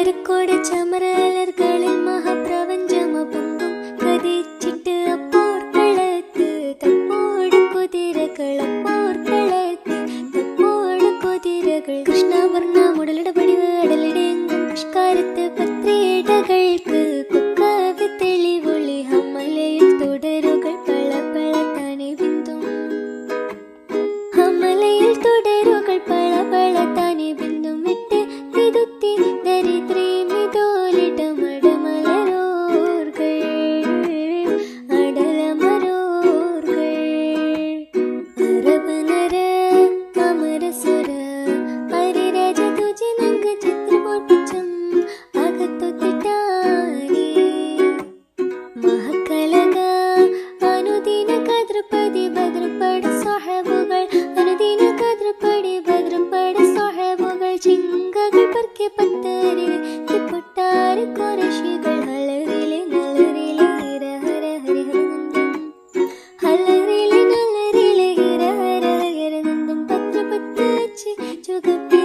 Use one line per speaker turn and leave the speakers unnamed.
തിരക്കോടെ ചമരലർകളിൽ മഹാപ്രപഞ്ചമപൊങ്കും കതിച്ചിട്ട് അപ്പോർക്കളത്ത് തപ്പോട് കുതിരകളപ്പോർക്കളത്ത് തപ്പോട് കുതിരകൾ കൃഷ്ണവർണ്ണ മുടലിടപടിവ് അടലിടെങ്കും പുഷ്കാരത്ത് പത്രേടകൾക്ക് കുക്കവി തെളിവൊളി ഹമ്മലയിൽ തുടരുകൾ പള പള താനെ ബിന്ദും ഹമ്മലയിൽ തുടരുകൾ പള പള താനെ ബിന്ദും വിട്ട് തിരുത്തി ദരിദ്രേ മിതോലിടമടമലരോർകൾ അടലമരോർകൾ അരബനര അമരസുര ഹരിരാജ തുജെ നങ്ക ചിത്രപോർപ്പിച്ചം അകത്തൊത്തിട്ടാനേ മഹക്കലക അനുദിന കദ്രപതി ഭദ്രപട സ്വഹബുകൾ അനുദിന കദ്രപടി ഭദ്രപട സ്വഹബുകൾ ചിങ്കകൾ പർക്കെ പത്തരിൽ തിപ്പൊട്ടാറ് കുറശികൾ ഹലറിലെ നലറിലെ ഹിര ഹര ഹരിഹരനന്ദം ഹലറിലെ നലറിലെ ഹിര ഹര ഹരിഹരനന്ദം പത്ര പത്ത് ചുഗപ്പി